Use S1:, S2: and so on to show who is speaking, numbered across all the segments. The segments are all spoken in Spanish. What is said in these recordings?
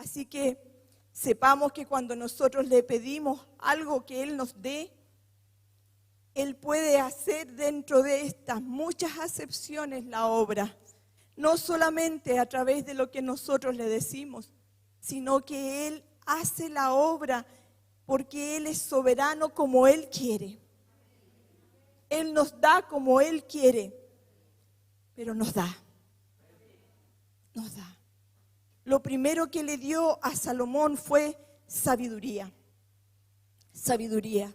S1: Así que sepamos que cuando nosotros le pedimos algo que Él nos dé, Él puede hacer dentro de estas muchas acepciones la obra. No solamente a través de lo que nosotros le decimos, sino que Él hace la obra porque Él es soberano como Él quiere. Él nos da como Él quiere, pero nos da. Nos da. Lo primero que le dio a Salomón fue sabiduría. Sabiduría.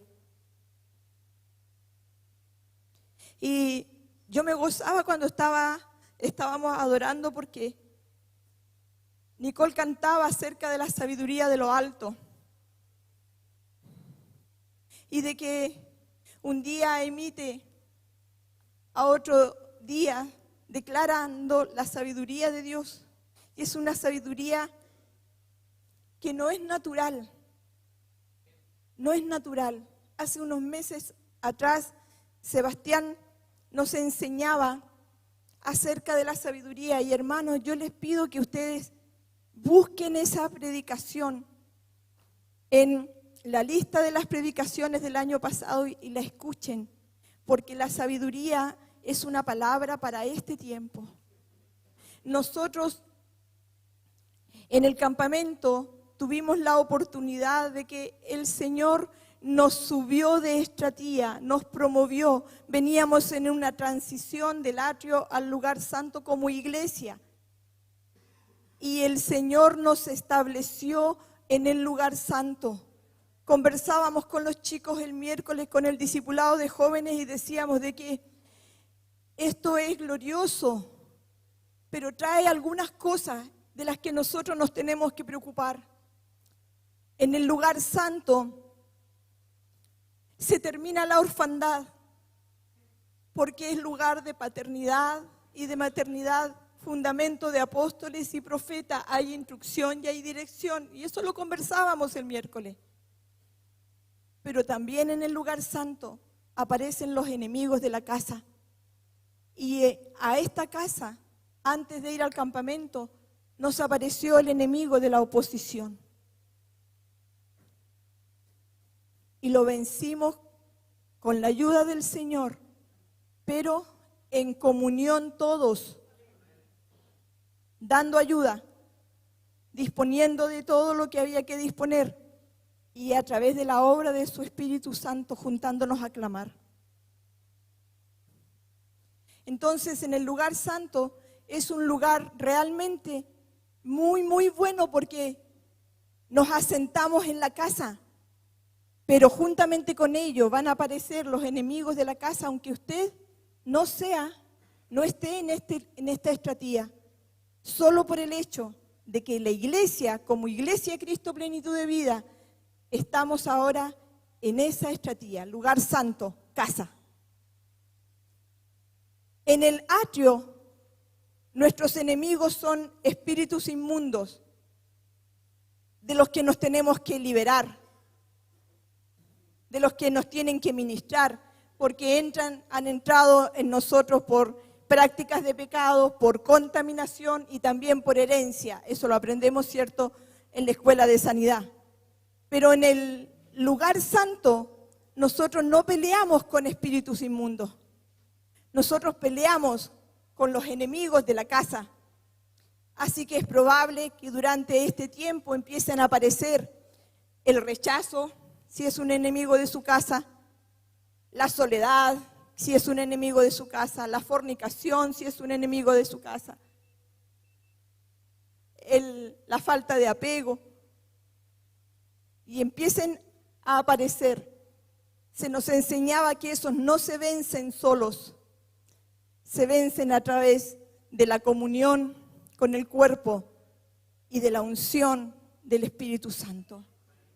S1: Y yo me gozaba cuando estábamos adorando porque Nicole cantaba acerca de la sabiduría de lo alto. Y de que un día emite a otro día declarando la sabiduría de Dios. Y es una sabiduría que no es natural. No es natural. Hace unos meses atrás, Sebastián nos enseñaba acerca de la sabiduría. Y hermanos, yo les pido que ustedes busquen esa predicación en la lista de las predicaciones del año pasado y la escuchen, porque la sabiduría es una palabra para este tiempo. Nosotros en el campamento tuvimos la oportunidad de que el Señor nos subió de estratía, nos promovió. Veníamos en una transición del atrio al lugar santo como iglesia. Y el Señor nos estableció en el lugar santo. Conversábamos con los chicos el miércoles con el discipulado de jóvenes y decíamos de que esto es glorioso, pero trae algunas cosas de las que nosotros nos tenemos que preocupar. En el lugar santo se termina la orfandad, porque es lugar de paternidad y de maternidad, fundamento de apóstoles y profetas, hay instrucción y hay dirección, y eso lo conversábamos el miércoles. Pero también en el lugar santo aparecen los enemigos de la casa. Y a esta casa, antes de ir al campamento, nos apareció el enemigo de la oposición. Y lo vencimos con la ayuda del Señor, pero en comunión todos, dando ayuda, disponiendo de todo lo que había que disponer y a través de la obra de su Espíritu Santo juntándonos a clamar. Entonces, en el lugar santo es un lugar realmente muy, muy bueno porque nos asentamos en la casa, pero juntamente con ello van a aparecer los enemigos de la casa, aunque usted no esté en esta estratía, solo por el hecho de que la iglesia, como iglesia de Cristo Plenitud de Vida, estamos ahora en esa estratía, lugar santo, casa. En el atrio, nuestros enemigos son espíritus inmundos, de los que nos tenemos que liberar, de los que nos tienen que ministrar, porque han entrado en nosotros por prácticas de pecado, por contaminación y también por herencia. Eso lo aprendemos, ¿cierto?, en la escuela de sanidad. Pero en el lugar santo, nosotros no peleamos con espíritus inmundos. Nosotros peleamos con los enemigos de la casa. Así que es probable que durante este tiempo empiecen a aparecer el rechazo, si es un enemigo de su casa, la soledad, si es un enemigo de su casa, la fornicación, si es un enemigo de su casa, la falta de apego, y empiecen a aparecer. Se nos enseñaba que esos no se vencen solos, se vencen a través de la comunión con el cuerpo y de la unción del Espíritu Santo.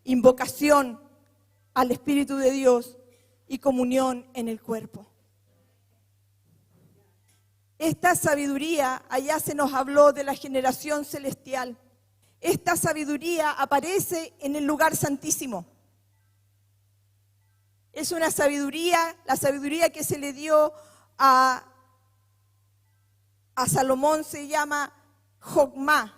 S1: Invocación al Espíritu de Dios y comunión en el cuerpo. Esta sabiduría, allá se nos habló de la generación celestial. Esta sabiduría aparece en el lugar santísimo. Es una sabiduría, la sabiduría que se le dio a Salomón se llama Jogma.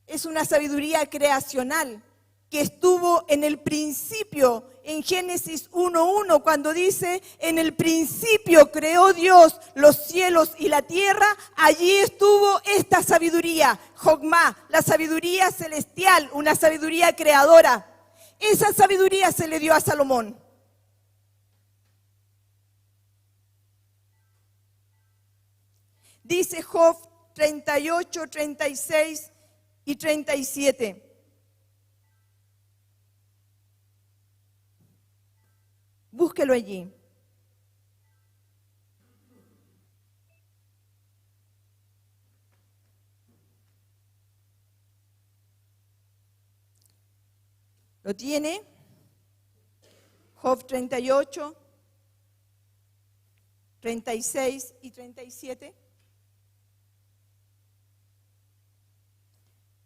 S1: Es una sabiduría creacional que estuvo en el principio, en Génesis 1:1, cuando dice, en el principio creó Dios los cielos y la tierra, allí estuvo esta sabiduría, Jogma, la sabiduría celestial, una sabiduría creadora. Esa sabiduría se le dio a Salomón. Dice Job 38, 36 y 37. Búsquelo allí. ¿Lo tiene? Job 38, 36 y 37.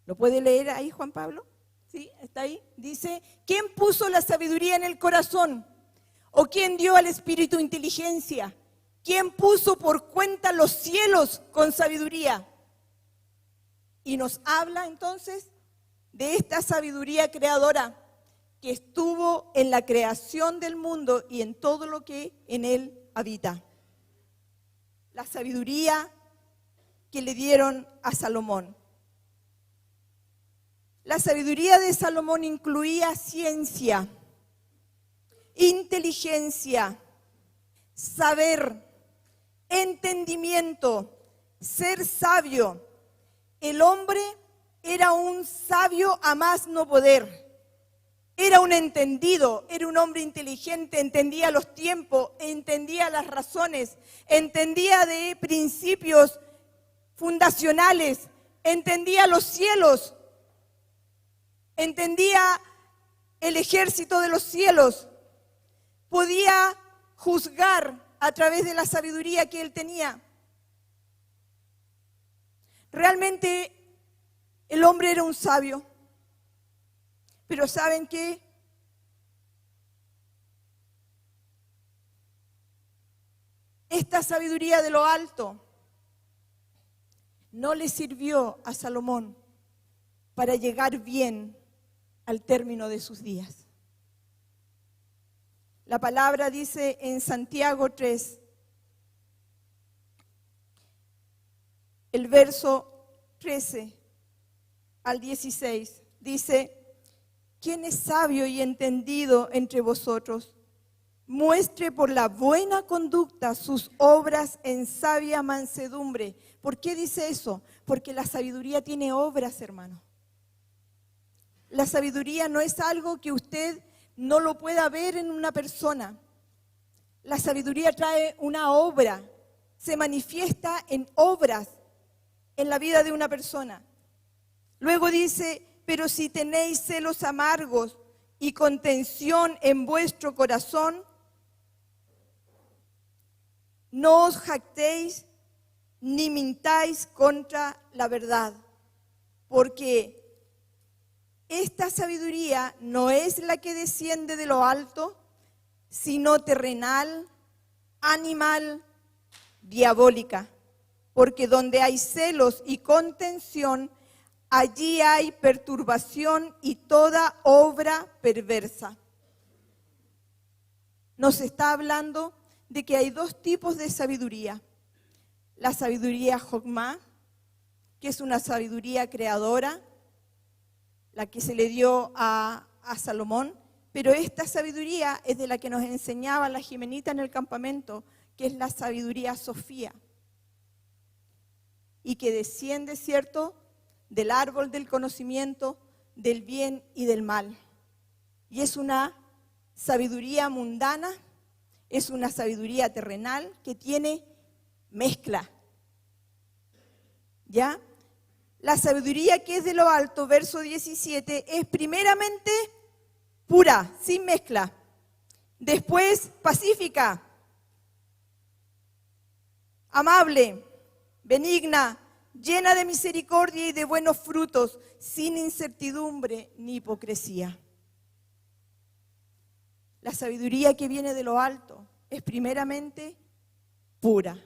S1: ¿Lo puede leer ahí, Juan Pablo? ¿Sí? ¿Está ahí? Dice, ¿quién puso la sabiduría en el corazón? ¿O quién dio al espíritu inteligencia? ¿Quién puso por cuenta los cielos con sabiduría? Y nos habla entonces de esta sabiduría creadora que estuvo en la creación del mundo y en todo lo que en él habita. La sabiduría que le dieron a Salomón. La sabiduría de Salomón incluía ciencia, inteligencia, saber, entendimiento, ser sabio. El hombre era un sabio a más no poder. Era un entendido, era un hombre inteligente, entendía los tiempos, entendía las razones, entendía de principios fundacionales, entendía los cielos, entendía el ejército de los cielos, podía juzgar a través de la sabiduría que él tenía. Realmente el hombre era un sabio. Pero ¿saben qué? Esta sabiduría de lo alto no le sirvió a Salomón para llegar bien al término de sus días. La palabra dice en Santiago 3, el verso 13 al 16, dice, ¿quién es sabio y entendido entre vosotros? Muestre por la buena conducta sus obras en sabia mansedumbre. ¿Por qué dice eso? Porque la sabiduría tiene obras, hermano. La sabiduría no es algo que usted no lo pueda ver en una persona. La sabiduría trae una obra, se manifiesta en obras en la vida de una persona. Luego dice, pero si tenéis celos amargos y contención en vuestro corazón, no os jactéis ni mintáis contra la verdad, porque esta sabiduría no es la que desciende de lo alto, sino terrenal, animal, diabólica. Porque donde hay celos y contención, allí hay perturbación y toda obra perversa. Nos está hablando de que hay dos tipos de sabiduría. La sabiduría Jogma, que es una sabiduría creadora, la que se le dio a Salomón, pero esta sabiduría es de la que nos enseñaba la Jimenita en el campamento, que es la sabiduría Sofía, y que desciende, ¿cierto?, del árbol del conocimiento del bien y del mal. Y es una sabiduría mundana, es una sabiduría terrenal que tiene mezcla. ¿Ya? La sabiduría que es de lo alto, verso 17, es primeramente pura, sin mezcla. Después pacífica, amable, benigna, llena de misericordia y de buenos frutos, sin incertidumbre ni hipocresía. La sabiduría que viene de lo alto es primeramente pura,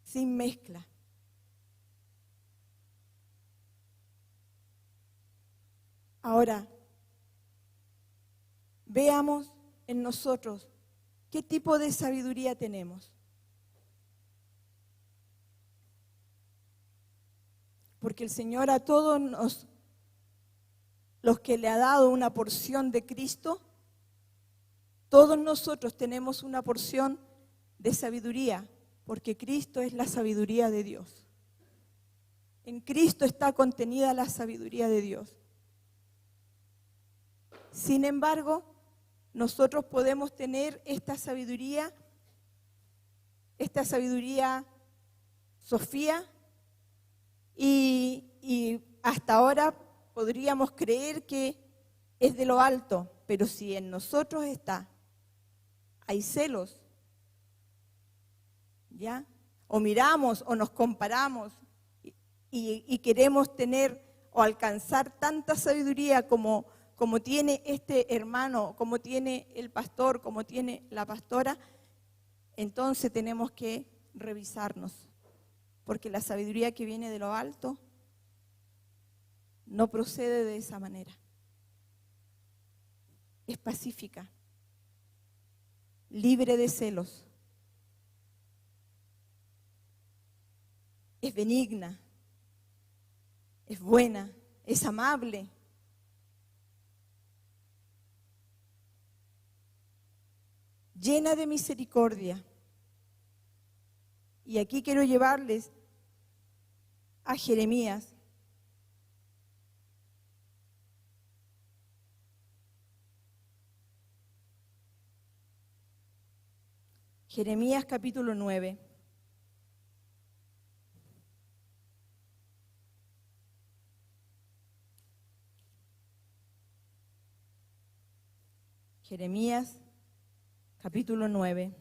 S1: sin mezcla. Ahora, veamos en nosotros qué tipo de sabiduría tenemos. Porque el Señor a todos los que le ha dado una porción de Cristo, todos nosotros tenemos una porción de sabiduría, porque Cristo es la sabiduría de Dios. En Cristo está contenida la sabiduría de Dios. Sin embargo, nosotros podemos tener esta sabiduría Sofía, y hasta ahora podríamos creer que es de lo alto, pero si en nosotros hay celos, ¿ya? O miramos o nos comparamos y queremos tener o alcanzar tanta sabiduría como tiene este hermano, como tiene el pastor, como tiene la pastora, entonces tenemos que revisarnos, porque la sabiduría que viene de lo alto no procede de esa manera. Es pacífica, libre de celos, es benigna, es buena, es amable. Llena de misericordia. Y aquí quiero llevarles a Jeremías. Jeremías capítulo 9. Jeremías capítulo 9.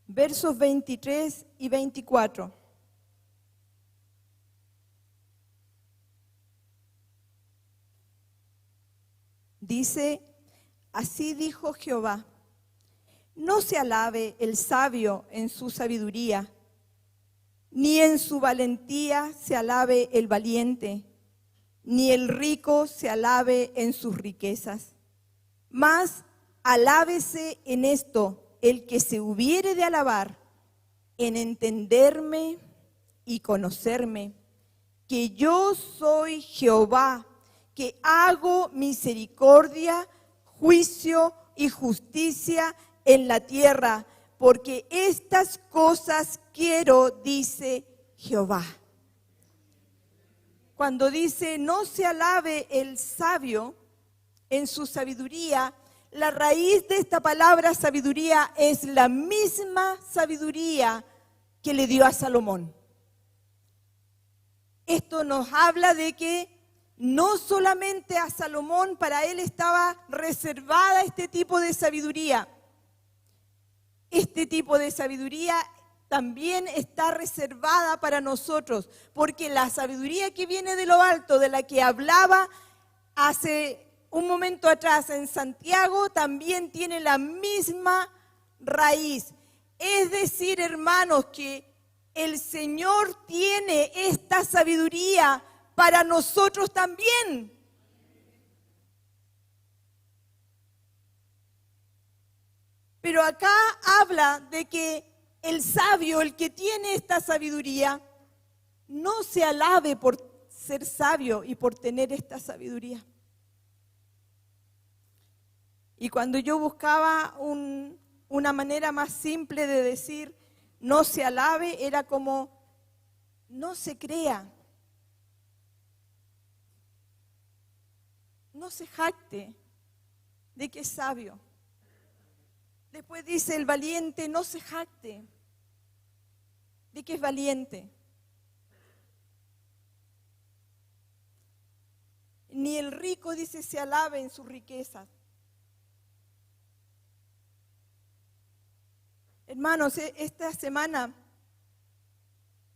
S1: Versos 23 y 24. Dice, así dijo Jehová, no se alabe el sabio en su sabiduría, ni en su valentía se alabe el valiente, ni el rico se alabe en sus riquezas. Mas alábese en esto el que se hubiere de alabar, en entenderme y conocerme, que yo soy Jehová, que hago misericordia, juicio y justicia en la tierra, porque estas cosas quiero, dice Jehová. Cuando dice no se alabe el sabio en su sabiduría, la raíz de esta palabra sabiduría es la misma sabiduría que le dio a Salomón. Esto nos habla de que no solamente a Salomón, para él estaba reservada este tipo de sabiduría. Este tipo de sabiduría también está reservada para nosotros, porque la sabiduría que viene de lo alto, de la que hablaba hace un momento atrás en Santiago, también tiene la misma raíz. Es decir, hermanos, que el Señor tiene esta sabiduría para nosotros también. Pero acá habla de que el sabio, el que tiene esta sabiduría, no se alabe por ser sabio y por tener esta sabiduría. Y cuando yo buscaba una manera más simple de decir no se alabe, era como no se crea, no se jacte de que es sabio. Después dice el valiente, no se jacte de que es valiente. Ni el rico, dice, se alabe en sus riquezas. Hermanos, esta semana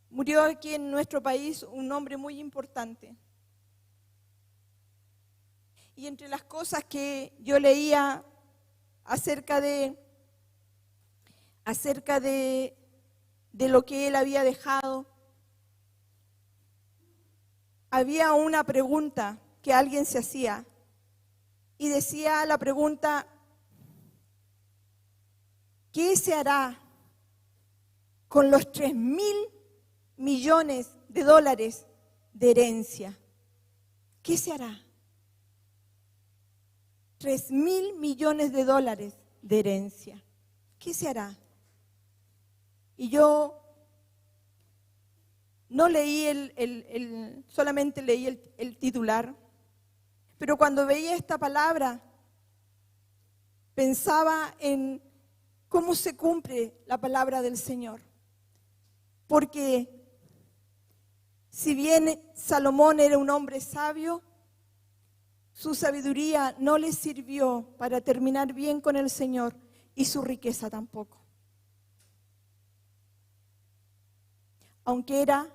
S1: murió aquí en nuestro país un hombre muy importante. Y entre las cosas que yo leía acerca de de lo que él había dejado, había una pregunta que alguien se hacía y decía la pregunta: ¿qué se hará con los 3.000 millones de dólares de herencia? ¿Qué se hará? 3.000 millones de dólares de herencia. ¿Qué se hará? Y yo no leí solamente leí el titular, pero cuando veía esta palabra pensaba en cómo se cumple la palabra del Señor. Porque si bien Salomón era un hombre sabio, su sabiduría no le sirvió para terminar bien con el Señor y su riqueza tampoco. Aunque era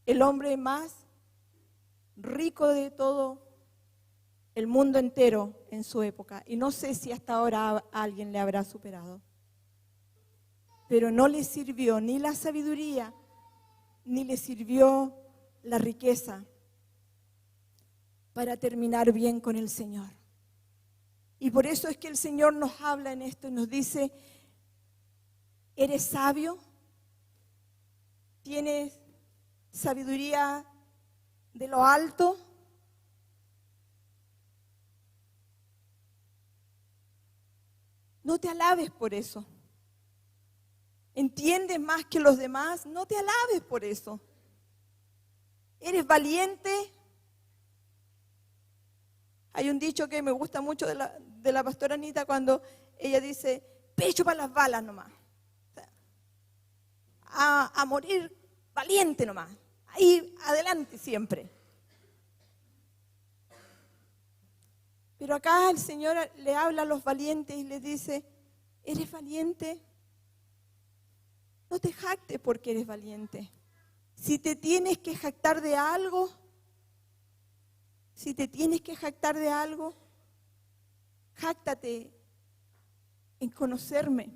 S1: el hombre más rico de todo el mundo entero en su época, y no sé si hasta ahora alguien le habrá superado, pero no le sirvió ni la sabiduría, ni le sirvió la riqueza para terminar bien con el Señor. Y por eso es que el Señor nos habla en esto y nos dice: ¿eres sabio? ¿Tienes sabiduría de lo alto? No te alabes por eso. ¿Entiendes más que los demás? No te alabes por eso. ¿Eres valiente? Hay un dicho que me gusta mucho de la pastora Anita cuando ella dice: pecho para las balas nomás. O sea, a morir valiente nomás. Ahí adelante siempre. Pero acá el Señor le habla a los valientes y les dice: ¿eres valiente? No te jactes porque eres valiente. Si te tienes que jactar de algo, jáctate en conocerme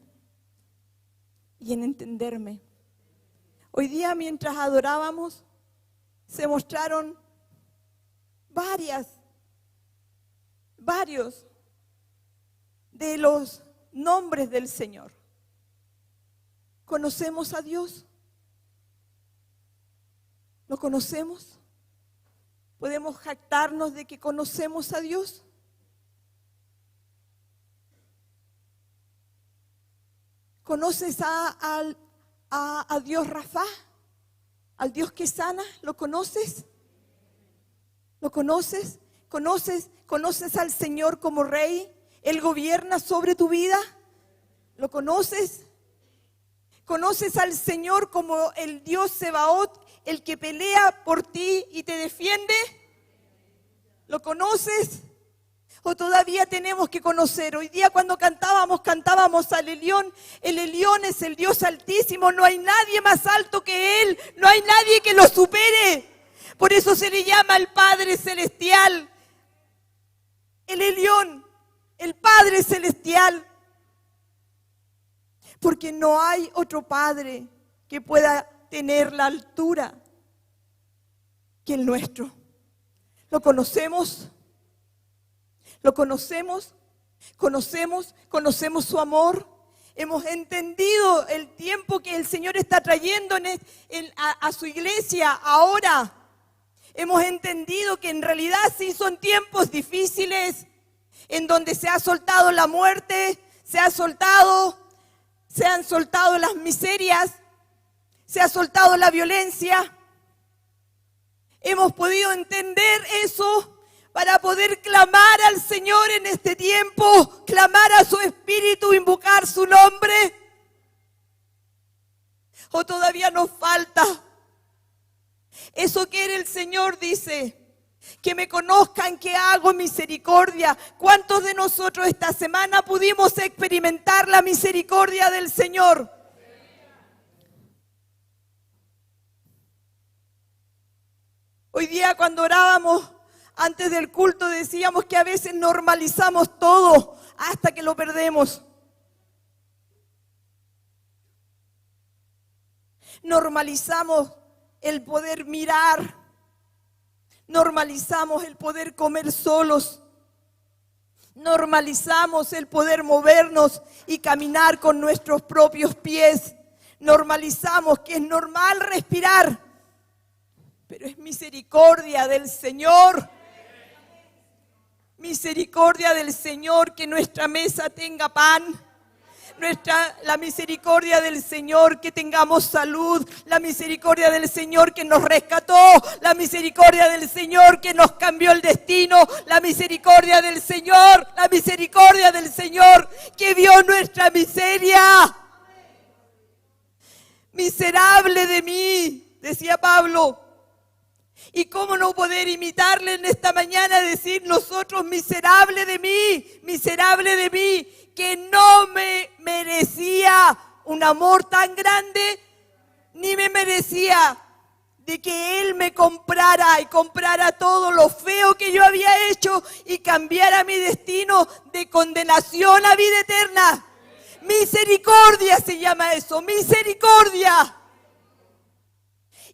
S1: y en entenderme. Hoy día, mientras adorábamos, se mostraron varios de los nombres del Señor. ¿Conocemos a Dios? ¿Lo conocemos? ¿Podemos jactarnos de que conocemos a Dios? ¿Conoces a Dios Rafa? ¿Al Dios que sana? ¿Lo conoces? ¿Lo conoces? ¿Conoces al Señor como Rey? ¿Él gobierna sobre tu vida? ¿Lo conoces? ¿Conoces al Señor como el Dios Sebaot, el que pelea por ti y te defiende? ¿Lo conoces? ¿O todavía tenemos que conocer? Hoy día cuando cantábamos al Elión. El Elión es el Dios altísimo. No hay nadie más alto que Él. No hay nadie que lo supere. Por eso se le llama el Padre Celestial. El Elión, el Padre Celestial. Porque no hay otro Padre que pueda tener la altura que el nuestro. ¿Lo conocemos? ¿Lo conocemos? ¿Conocemos su amor? Hemos entendido el tiempo que el Señor está trayendo a su iglesia ahora. Hemos entendido que en realidad sí son tiempos difíciles, en donde se ha soltado la muerte, se han soltado las miserias, se ha soltado la violencia. Hemos podido entender eso para poder clamar al Señor en este tiempo, clamar a su Espíritu, invocar su nombre. ¿O todavía nos falta? Eso quiere el Señor, dice, que me conozcan que hago misericordia. ¿Cuántos de nosotros esta semana pudimos experimentar la misericordia del Señor? Hoy día cuando orábamos antes del culto decíamos que a veces normalizamos todo hasta que lo perdemos. Normalizamos el poder mirar. Normalizamos el poder comer solos. Normalizamos el poder movernos y caminar con nuestros propios pies. Normalizamos que es normal respirar, pero es misericordia del Señor. Misericordia del Señor que nuestra mesa tenga pan. La misericordia del Señor que tengamos salud, la misericordia del Señor que nos rescató, la misericordia del Señor que nos cambió el destino, la misericordia del Señor que vio nuestra miseria. Miserable de mí, decía Pablo. ¿Y cómo no poder imitarle en esta mañana, decir nosotros, miserable de mí, que no me merecía un amor tan grande, ni me merecía de que Él me comprara y comprara todo lo feo que yo había hecho y cambiara mi destino de condenación a vida eterna? Misericordia se llama eso, misericordia.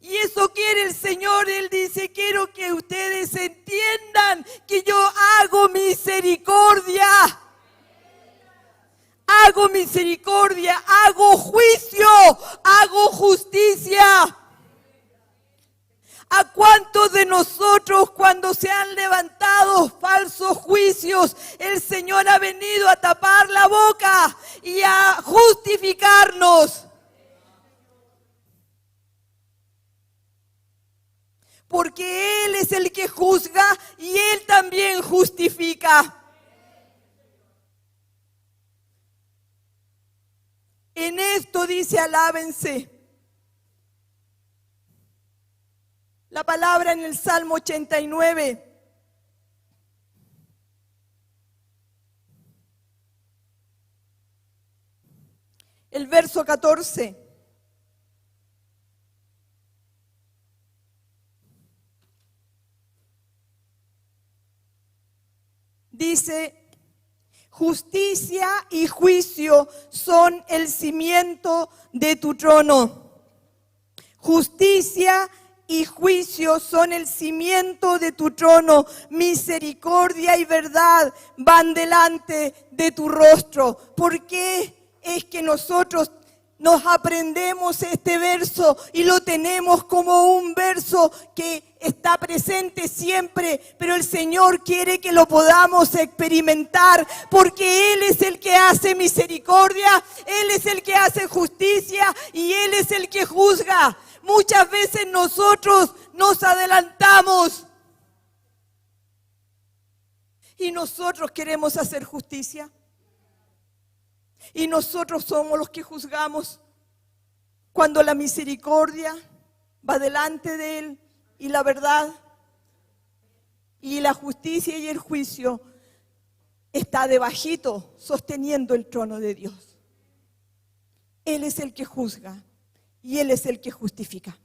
S1: Y eso quiere el Señor. Él dice, quiero que ustedes entiendan que yo hago misericordia. Hago misericordia, hago juicio, hago justicia. ¿A cuántos de nosotros, cuando se han levantado falsos juicios, el Señor ha venido a tapar la boca y a justificarnos? Porque Él es el que juzga y Él también justifica. En esto dice, alábense. La palabra en el Salmo 89. El verso 14. Dice, justicia y juicio son el cimiento de tu trono. Justicia y juicio son el cimiento de tu trono. Misericordia y verdad van delante de tu rostro. ¿Por qué es que nosotros nos aprendemos este verso y lo tenemos como un verso que está presente siempre, pero el Señor quiere que lo podamos experimentar, porque Él es el que hace misericordia, Él es el que hace justicia y Él es el que juzga? Muchas veces nosotros nos adelantamos y nosotros queremos hacer justicia. Y nosotros somos los que juzgamos, cuando la misericordia va delante de Él y la verdad y la justicia y el juicio está debajito, sosteniendo el trono de Dios. Él es el que juzga y Él es el que justifica.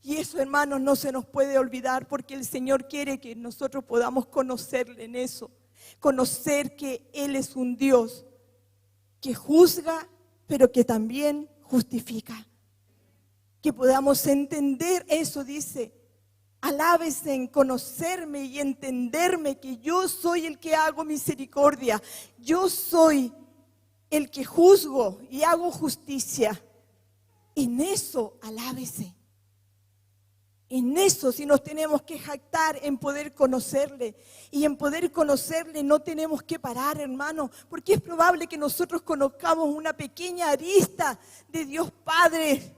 S1: Y eso, hermanos, no se nos puede olvidar, porque el Señor quiere que nosotros podamos conocerle en eso. Conocer que Él es un Dios que juzga, pero que también justifica. Que podamos entender eso, dice, alábese en conocerme y entenderme que yo soy el que hago misericordia. Yo soy el que juzgo y hago justicia. En eso alábese. En eso sí nos tenemos que jactar, en poder conocerle. Y en poder conocerle no tenemos que parar, hermano, porque es probable que nosotros conozcamos una pequeña arista de Dios Padre.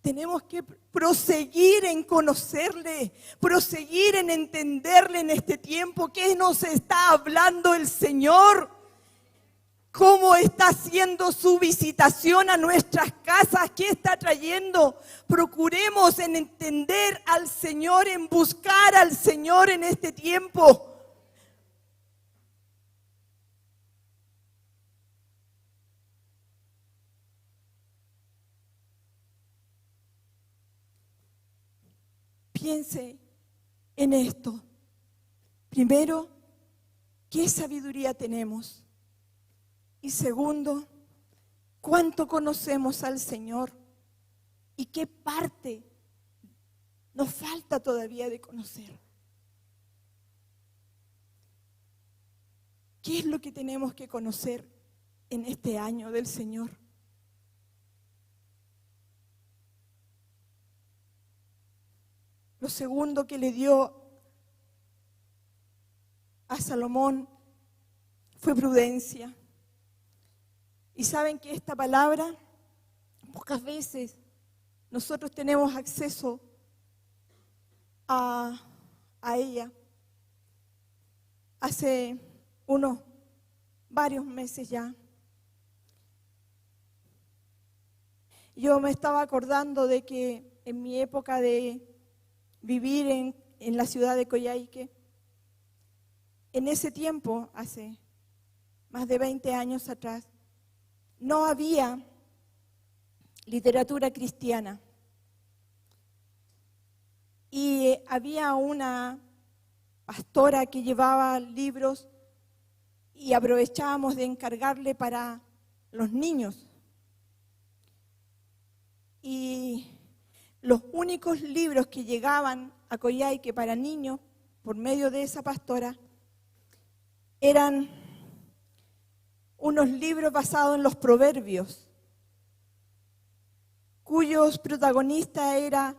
S1: Tenemos que proseguir en conocerle, proseguir en entenderle en este tiempo. ¿Qué nos está hablando el Señor? ¿Cómo está haciendo su visitación a nuestras casas? ¿Qué está trayendo? Procuremos en entender al Señor, en buscar al Señor en este tiempo. Piense en esto. Primero, ¿qué sabiduría tenemos? Y segundo, ¿cuánto conocemos al Señor? ¿Y qué parte nos falta todavía de conocer? ¿Qué es lo que tenemos que conocer en este año del Señor? Lo segundo que le dio a Salomón fue prudencia. Y saben que esta palabra, pocas veces nosotros tenemos acceso a ella. Hace varios meses ya, yo me estaba acordando de que en mi época de vivir en la ciudad de Coyhaique, en ese tiempo, hace más de 20 años atrás, no había literatura cristiana. Y había una pastora que llevaba libros y aprovechábamos de encargarle para los niños. Y los únicos libros que llegaban a Coyhaique para niños, por medio de esa pastora, eran unos libros basados en los proverbios, cuyos protagonistas eran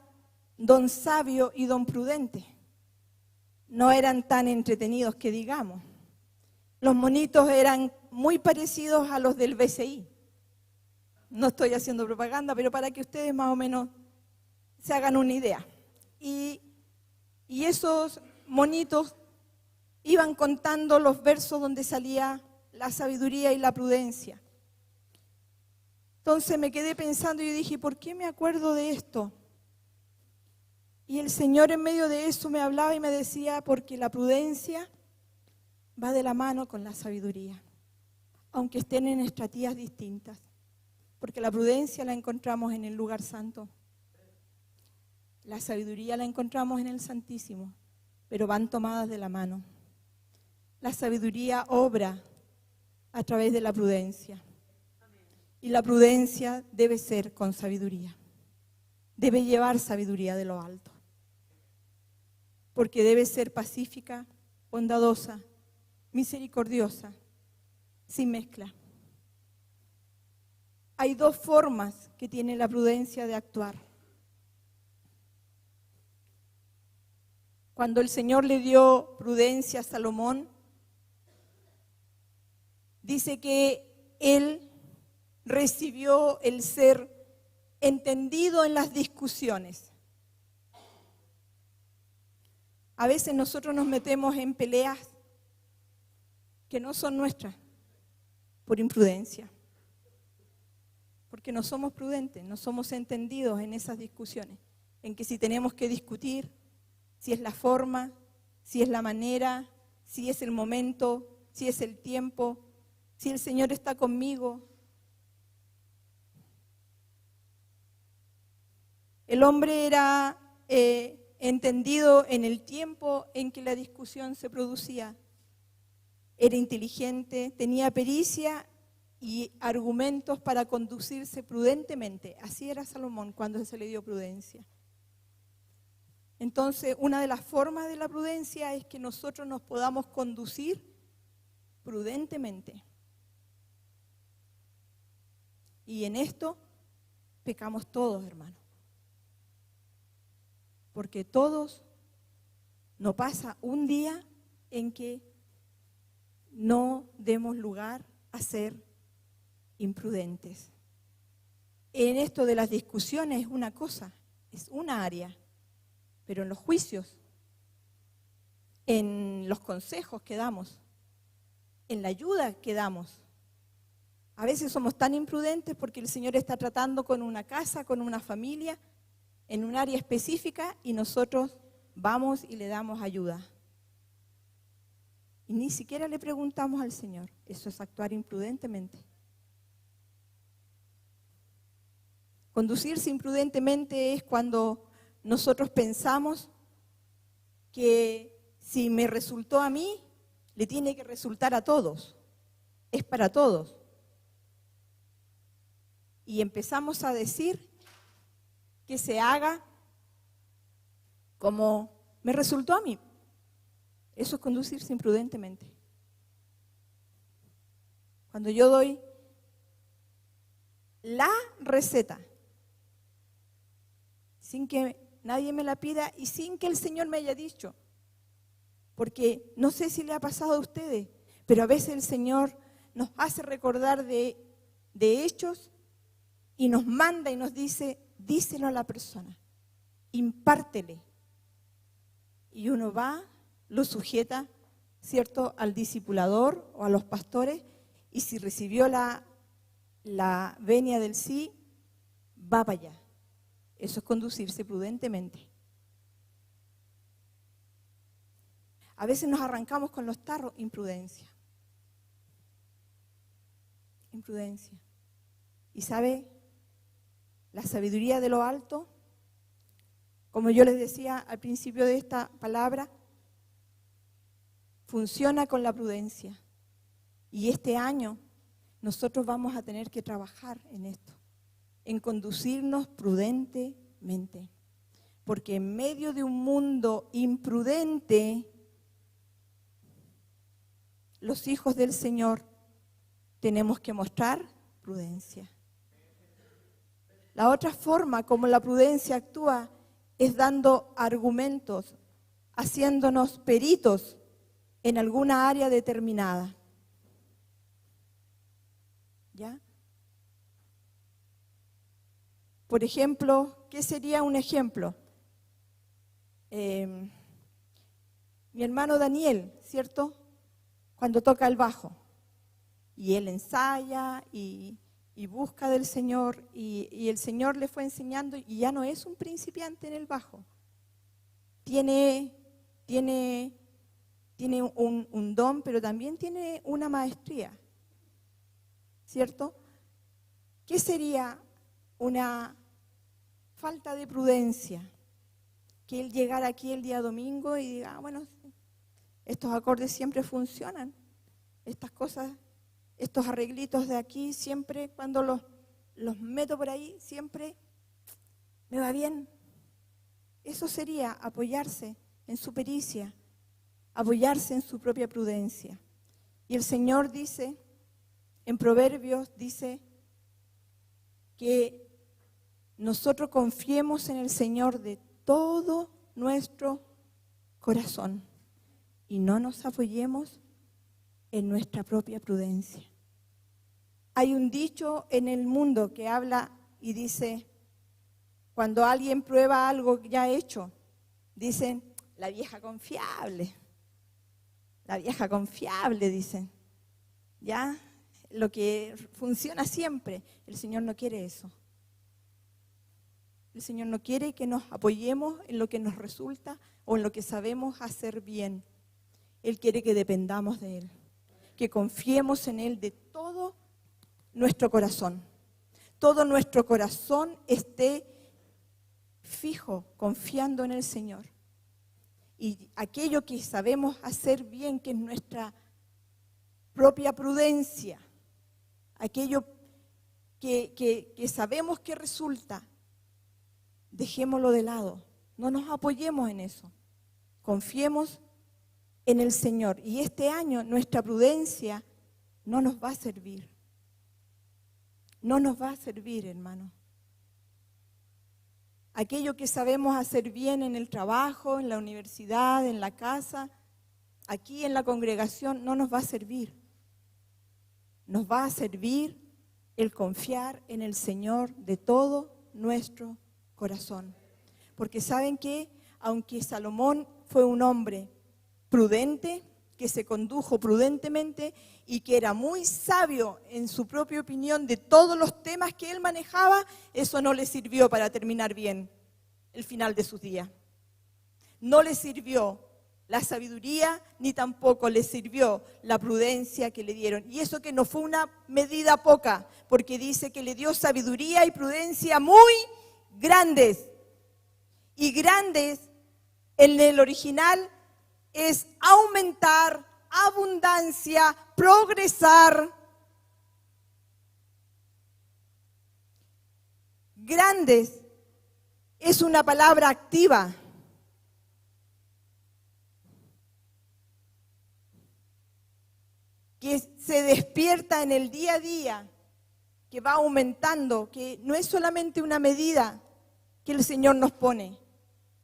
S1: don Sabio y don Prudente. No eran tan entretenidos que digamos. Los monitos eran muy parecidos a los del BCI. No estoy haciendo propaganda, pero para que ustedes más o menos se hagan una idea. Y esos monitos iban contando los versos donde salía la sabiduría y la prudencia. Entonces me quedé pensando y dije, ¿por qué me acuerdo de esto? Y el Señor en medio de eso me hablaba y me decía, porque la prudencia va de la mano con la sabiduría, aunque estén en estrategias distintas, porque la prudencia la encontramos en el lugar santo, la sabiduría la encontramos en el Santísimo, pero van tomadas de la mano. La sabiduría obra a través de la prudencia, y la prudencia debe ser con sabiduría, debe llevar sabiduría de lo alto, porque debe ser pacífica, bondadosa, misericordiosa, sin mezcla. Hay dos formas que tiene la prudencia de actuar. Cuando el Señor le dio prudencia a Salomón, dice que él recibió el ser entendido en las discusiones. A veces nosotros nos metemos en peleas que no son nuestras, por imprudencia. Porque no somos prudentes, no somos entendidos en esas discusiones, en que si tenemos que discutir, si es la forma, si es la manera, si es el momento, si es el tiempo, si el Señor está conmigo. El hombre era entendido en el tiempo en que la discusión se producía. Era inteligente, tenía pericia y argumentos para conducirse prudentemente. Así era Salomón cuando se le dio prudencia. Entonces, una de las formas de la prudencia es que nosotros nos podamos conducir prudentemente. Y en esto pecamos todos, hermanos. Porque todos, no pasa un día en que no demos lugar a ser imprudentes. En esto de las discusiones es una cosa, es una área, pero en los juicios, en los consejos que damos, en la ayuda que damos, a veces somos tan imprudentes porque el Señor está tratando con una casa, con una familia, en un área específica y nosotros vamos y le damos ayuda. Y ni siquiera le preguntamos al Señor. Eso es actuar imprudentemente. Conducirse imprudentemente es cuando nosotros pensamos que si me resultó a mí, le tiene que resultar a todos. Es para todos. y empezamos a decir que se haga como me resultó a mí. Eso es conducirse imprudentemente. Cuando yo doy la receta, sin que nadie me la pida y sin que el Señor me haya dicho, porque no sé si le ha pasado a ustedes, pero a veces el Señor nos hace recordar de hechos y nos manda y nos dice, díselo a la persona, impártele. Y uno va, lo sujeta, ¿cierto?, al discipulador o a los pastores, y si recibió la venia del sí, va para allá. Eso es conducirse prudentemente. A veces nos arrancamos con los tarros, imprudencia. Imprudencia. Y sabe, la sabiduría de lo alto, como yo les decía al principio de esta palabra, funciona con la prudencia. Y este año nosotros vamos a tener que trabajar en esto, en conducirnos prudentemente. Porque en medio de un mundo imprudente, los hijos del Señor tenemos que mostrar prudencia. La otra forma como la prudencia actúa es dando argumentos, haciéndonos peritos en alguna área determinada. ¿Ya? Por ejemplo, ¿qué sería un ejemplo? Mi hermano Daniel, ¿cierto?, cuando toca el bajo, y él ensaya y busca del Señor, y el Señor le fue enseñando, y ya no es un principiante en el bajo. Tiene un don, pero también tiene una maestría, ¿cierto? ¿Qué sería una falta de prudencia? Que él llegara aquí el día domingo y diga, bueno, estos acordes siempre funcionan, estas cosas, estos arreglitos de aquí, siempre cuando los meto por ahí, siempre me va bien. Eso sería apoyarse en su pericia, apoyarse en su propia prudencia. Y el Señor dice, en Proverbios dice, que nosotros confiemos en el Señor de todo nuestro corazón y no nos apoyemos en nuestra propia prudencia. Hay un dicho en el mundo que habla y dice, cuando alguien prueba algo ya hecho, dicen, la vieja confiable, dicen, ¿ya? Lo que funciona siempre. El Señor no quiere eso. El Señor no quiere que nos apoyemos en lo que nos resulta o en lo que sabemos hacer bien. Él quiere que dependamos de Él, que confiemos en Él de todo nuestro corazón. Todo nuestro corazón esté fijo, confiando en el Señor. Y aquello que sabemos hacer bien, que es nuestra propia prudencia, aquello que sabemos que resulta, dejémoslo de lado, no nos apoyemos en eso, confiemos en el Señor. Y este año nuestra prudencia no nos va a servir, hermano. Aquello que sabemos hacer bien en el trabajo, en la universidad, en la casa, aquí en la congregación, no nos va a servir. Nos va a servir el confiar en el Señor de todo nuestro corazón. Porque ¿saben qué? Aunque Salomón fue un hombre prudente, que se condujo prudentemente y que era muy sabio en su propia opinión de todos los temas que él manejaba, eso no le sirvió para terminar bien el final de sus días. No le sirvió la sabiduría, ni tampoco le sirvió la prudencia que le dieron. Y eso que no fue una medida poca, porque dice que le dio sabiduría y prudencia muy grandes. Y grandes en el original es aumentar, abundancia, progresar. Grandes es una palabra activa. Que se despierta en el día a día, que va aumentando, que no es solamente una medida que el Señor nos pone,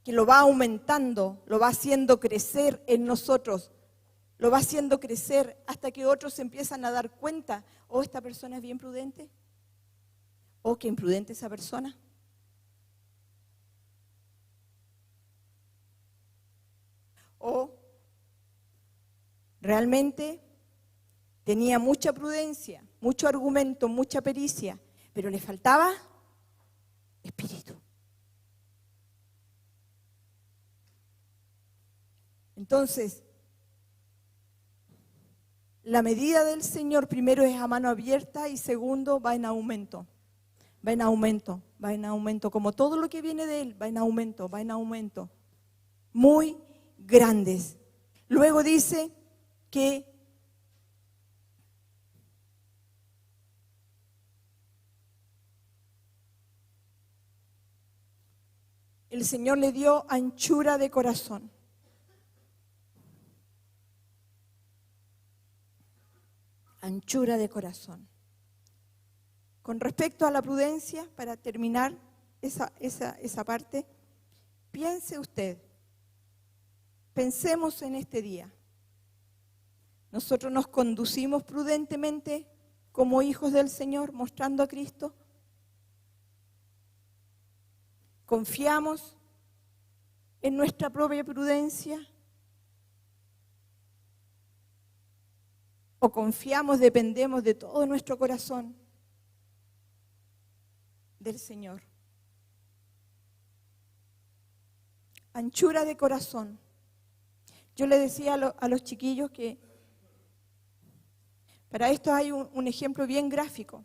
S1: que lo va aumentando, lo va haciendo crecer en nosotros, lo va haciendo crecer hasta que otros se empiezan a dar cuenta, oh, esta persona es bien prudente, oh, qué imprudente esa persona. O realmente tenía mucha prudencia, mucho argumento, mucha pericia, pero le faltaba espíritu. Entonces, la medida del Señor primero es a mano abierta y segundo va en aumento. Va en aumento, va en aumento. Como todo lo que viene de Él, va en aumento, va en aumento. Muy grandes. Luego dice que el Señor le dio anchura de corazón. Anchura de corazón. Con respecto a la prudencia, para terminar esa parte, piense usted, pensemos en este día. Nosotros nos conducimos prudentemente como hijos del Señor, mostrando a Cristo. Confiamos en nuestra propia prudencia. O confiamos, dependemos de todo nuestro corazón del Señor. Anchura de corazón. Yo le decía a los chiquillos que para esto hay un ejemplo bien gráfico,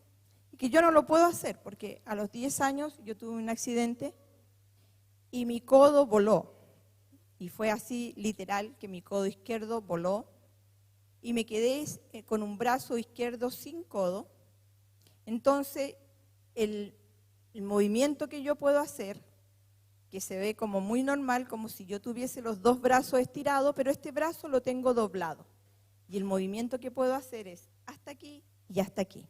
S1: y que yo no lo puedo hacer porque a los 10 años yo tuve un accidente y mi codo voló. Y fue así literal que mi codo izquierdo voló. Y me quedé con un brazo izquierdo sin codo. Entonces, el movimiento que yo puedo hacer, que se ve como muy normal, como si yo tuviese los dos brazos estirados, pero este brazo lo tengo doblado. Y el movimiento que puedo hacer es hasta aquí y hasta aquí.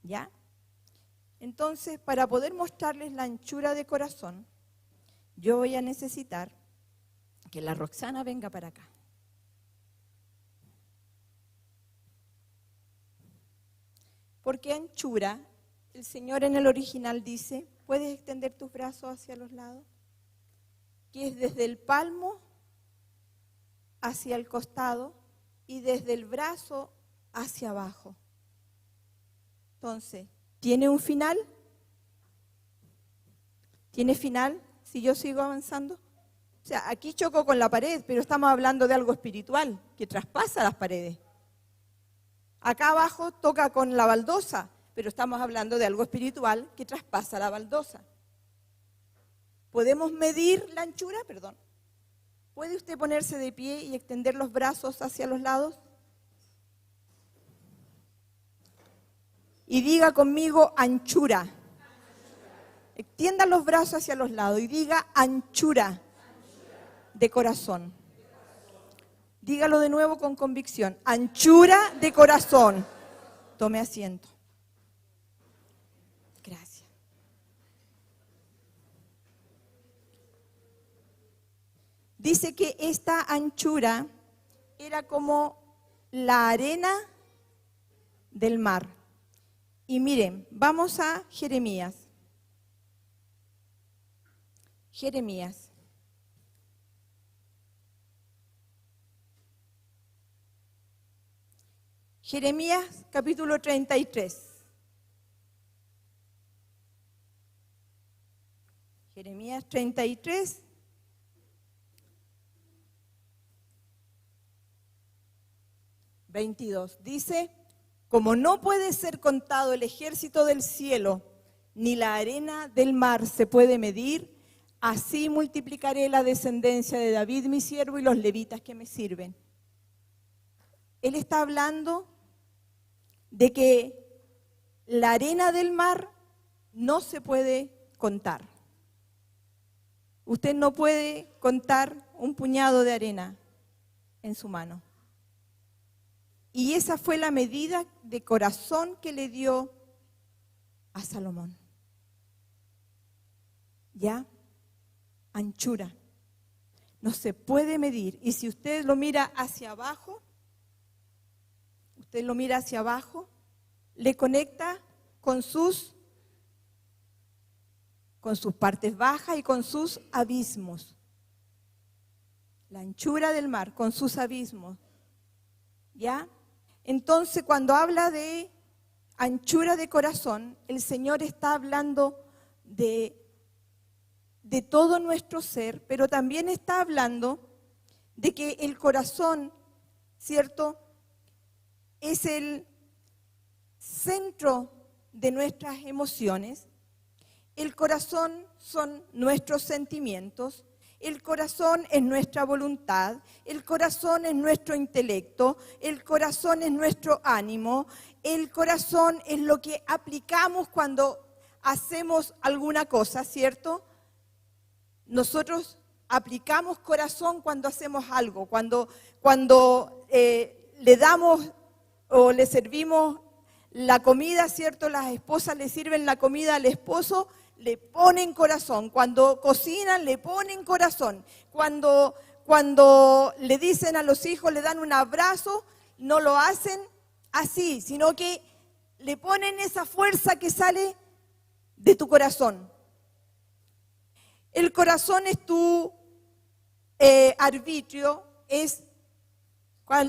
S1: ¿Ya? Entonces, para poder mostrarles la anchura de corazón, yo voy a necesitar que la Roxana venga para acá. Porque anchura, el Señor en el original dice, ¿puedes extender tus brazos hacia los lados? Que es desde el palmo hacia el costado y desde el brazo hacia abajo. Entonces, ¿tiene un final? ¿Tiene final si yo sigo avanzando? O sea, aquí choco con la pared, pero estamos hablando de algo espiritual que traspasa las paredes. Acá abajo toca con la baldosa, pero estamos hablando de algo espiritual que traspasa la baldosa. ¿Podemos medir la anchura? Perdón. ¿Puede usted ponerse de pie y extender los brazos hacia los lados? Y diga conmigo anchura. Extienda los brazos hacia los lados y diga anchura de corazón. Dígalo de nuevo con convicción. Anchura de corazón. Tome asiento. Gracias. Dice que esta anchura era como la arena del mar. Y miren, vamos a Jeremías. Jeremías. Jeremías capítulo 33. Jeremías 33. Dice, como no puede ser contado el ejército del cielo, ni la arena del mar se puede medir, así multiplicaré la descendencia de David mi siervo y los levitas que me sirven. Él está hablando de que la arena del mar no se puede contar. Usted no puede contar un puñado de arena en su mano. Y esa fue la medida de corazón que le dio a Salomón. ¿Ya? Anchura. No se puede medir. Y si usted lo mira hacia abajo, le conecta con sus partes bajas y con sus abismos. La anchura del mar, con sus abismos. ¿Ya? Entonces, cuando habla de anchura de corazón, el Señor está hablando de todo nuestro ser, pero también está hablando de que el corazón, ¿cierto?, es el centro de nuestras emociones. El corazón son nuestros sentimientos, el corazón es nuestra voluntad, el corazón es nuestro intelecto, el corazón es nuestro ánimo, el corazón es lo que aplicamos cuando hacemos alguna cosa, ¿cierto? Nosotros aplicamos corazón cuando hacemos algo, cuando le damos o le servimos la comida, ¿cierto? Las esposas le sirven la comida al esposo, le ponen corazón. Cuando cocinan, le ponen corazón. Cuando le dicen a los hijos, le dan un abrazo, no lo hacen así, sino que le ponen esa fuerza que sale de tu corazón. El corazón es tu arbitrio, es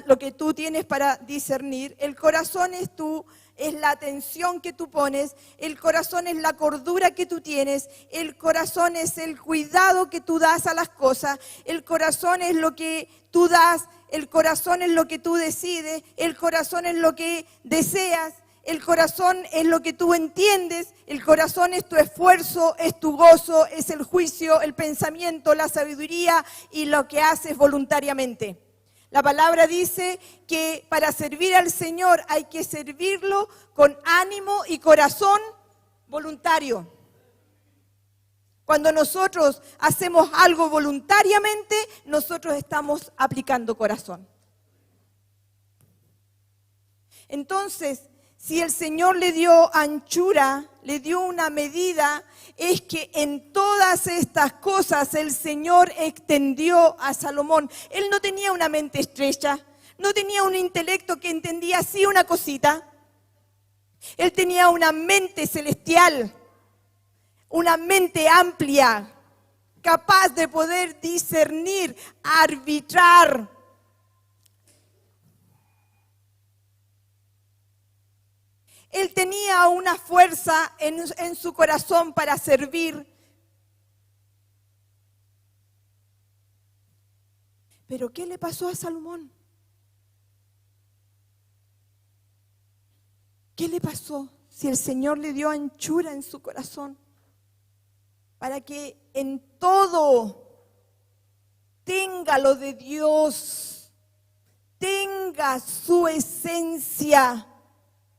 S1: lo que tú tienes para discernir. El corazón es la atención que tú pones, el corazón es la cordura que tú tienes, el corazón es el cuidado que tú das a las cosas, el corazón es lo que tú das, el corazón es lo que tú decides, el corazón es lo que deseas, el corazón es lo que tú entiendes, el corazón es tu esfuerzo, es tu gozo, es el juicio, el pensamiento, la sabiduría y lo que haces voluntariamente. La palabra dice que para servir al Señor hay que servirlo con ánimo y corazón voluntario. Cuando nosotros hacemos algo voluntariamente, nosotros estamos aplicando corazón. Entonces, si el Señor le dio anchura, le dio una medida, es que en todas estas cosas el Señor extendió a Salomón. Él no tenía una mente estrecha, no tenía un intelecto que entendía así una cosita. Él tenía una mente celestial, una mente amplia, capaz de poder discernir, arbitrar. Él tenía una fuerza en su corazón para servir. Pero ¿qué le pasó a Salomón? ¿Qué le pasó si el Señor le dio anchura en su corazón? Para que en todo tenga lo de Dios, tenga su esencia,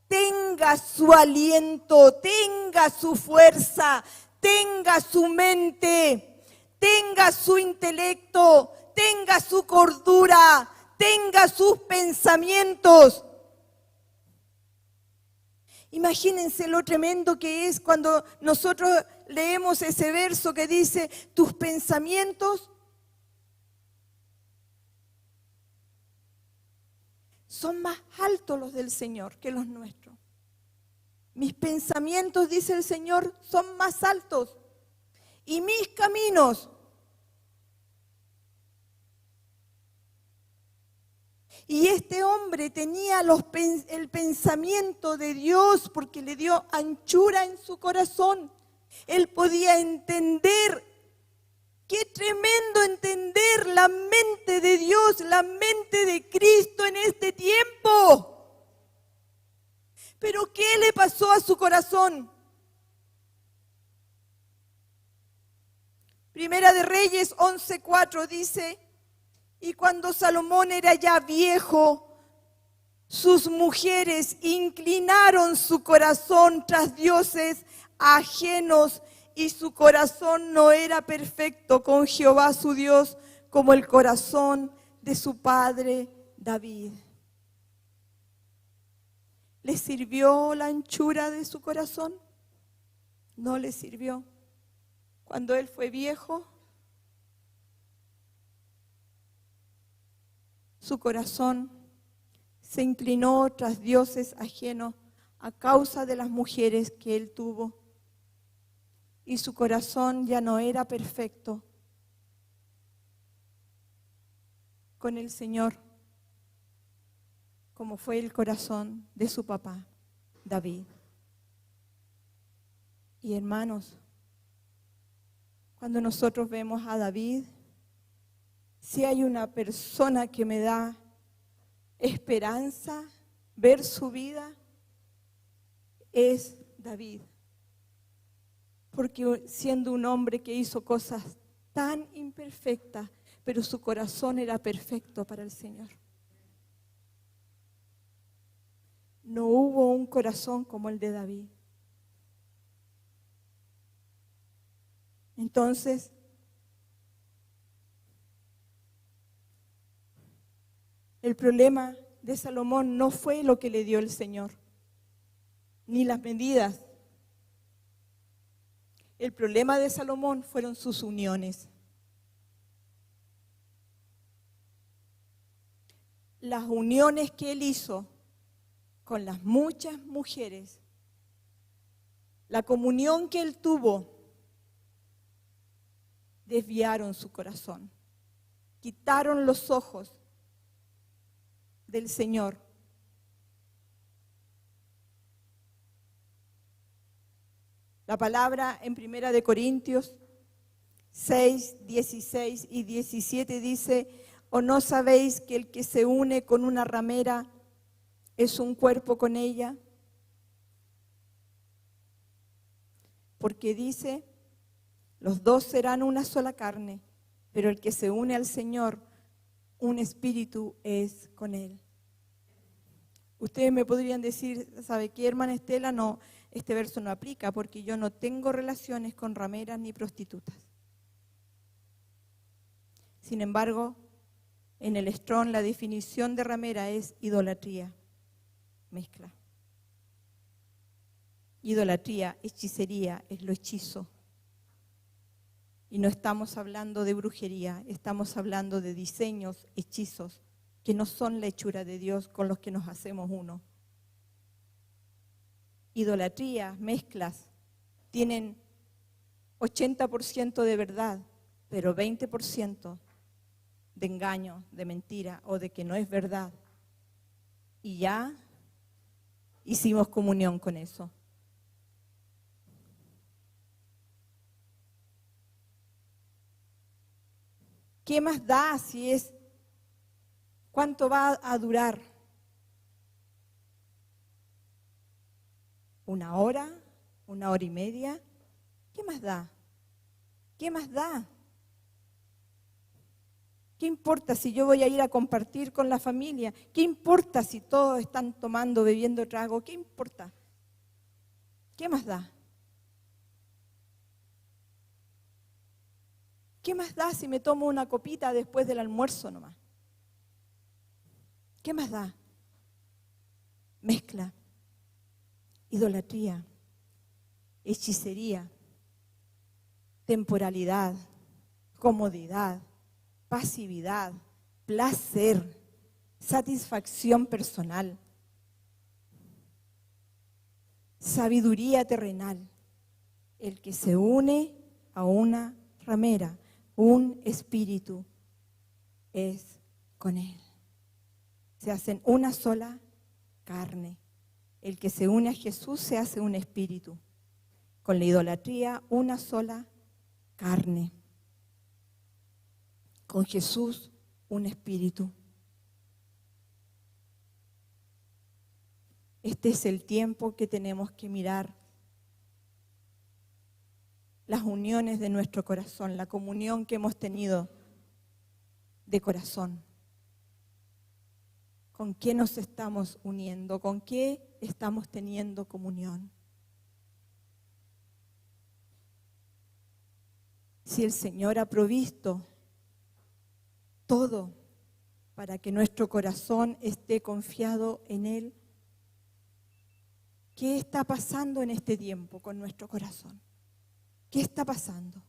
S1: tenga su aliento, tenga su fuerza, tenga su mente, tenga su intelecto, tenga su cordura, tenga sus pensamientos. Imagínense lo tremendo que es cuando nosotros leemos ese verso que dice, tus pensamientos son más altos los del Señor que los nuestros. Mis pensamientos, dice el Señor, son más altos. Y mis caminos. Y este hombre tenía el pensamiento de Dios porque le dio anchura en su corazón. Él podía entender. Qué tremendo entender la mente de Dios, la mente de Cristo en este tiempo. Pero ¿qué le pasó a su corazón? Primera de Reyes 11:4 dice, y cuando Salomón era ya viejo, sus mujeres inclinaron su corazón tras dioses ajenos, y su corazón no era perfecto con Jehová su Dios, como el corazón de su padre David. ¿Le sirvió la anchura de su corazón? No le sirvió. Cuando él fue viejo, su corazón se inclinó tras dioses ajenos a causa de las mujeres que él tuvo. Y su corazón ya no era perfecto con el Señor, como fue el corazón de su papá, David. Y hermanos, cuando nosotros vemos a David, si hay una persona que me da esperanza ver su vida, es David. Porque siendo un hombre que hizo cosas tan imperfectas, pero su corazón era perfecto para el Señor. No hubo un corazón como el de David. Entonces, el problema de Salomón no fue lo que le dio el Señor, ni las medidas. El problema de Salomón fueron sus uniones. Las uniones que él hizo con las muchas mujeres, la comunión que él tuvo, desviaron su corazón, quitaron los ojos del Señor. La palabra en 1 Corintios 6, 16 y 17 dice: ¿o no sabéis que el que se une con una ramera es un cuerpo con ella? Porque dice, los dos serán una sola carne, pero el que se une al Señor, un espíritu es con él. Ustedes me podrían decir, ¿sabe qué, hermana Estela? No, este verso no aplica porque yo no tengo relaciones con rameras ni prostitutas. Sin embargo, en el Strong la definición de ramera es idolatría, mezcla. Idolatría, hechicería, es lo hechizo. Y no estamos hablando de brujería, estamos hablando de diseños, hechizos, que no son la hechura de Dios con los que nos hacemos uno. Idolatría, mezclas, tienen 80% de verdad, pero 20% de engaño, de mentira o de que no es verdad. Y ya hicimos comunión con eso. ¿Qué más da si es? ¿Cuánto va a durar? ¿1 hora? ¿1 hora y media? ¿Qué más da? ¿Qué más da? ¿Qué importa si yo voy a ir a compartir con la familia? ¿Qué importa si todos están tomando, bebiendo trago? ¿Qué importa? ¿Qué más da? ¿Qué más da si me tomo una copita después del almuerzo nomás? ¿Qué más da? Mezcla, idolatría, hechicería, temporalidad, comodidad, pasividad, placer, satisfacción personal, sabiduría terrenal. El que se une a una ramera, un espíritu, es con él. Se hacen una sola carne. El que se une a Jesús se hace un espíritu. Con la idolatría, una sola carne. Con Jesús, un espíritu. Este es el tiempo que tenemos que mirar las uniones de nuestro corazón, la comunión que hemos tenido de corazón. ¿Con qué nos estamos uniendo? ¿Con qué estamos teniendo comunión? Si el Señor ha provisto todo para que nuestro corazón esté confiado en Él, ¿qué está pasando en este tiempo con nuestro corazón? ¿Qué está pasando?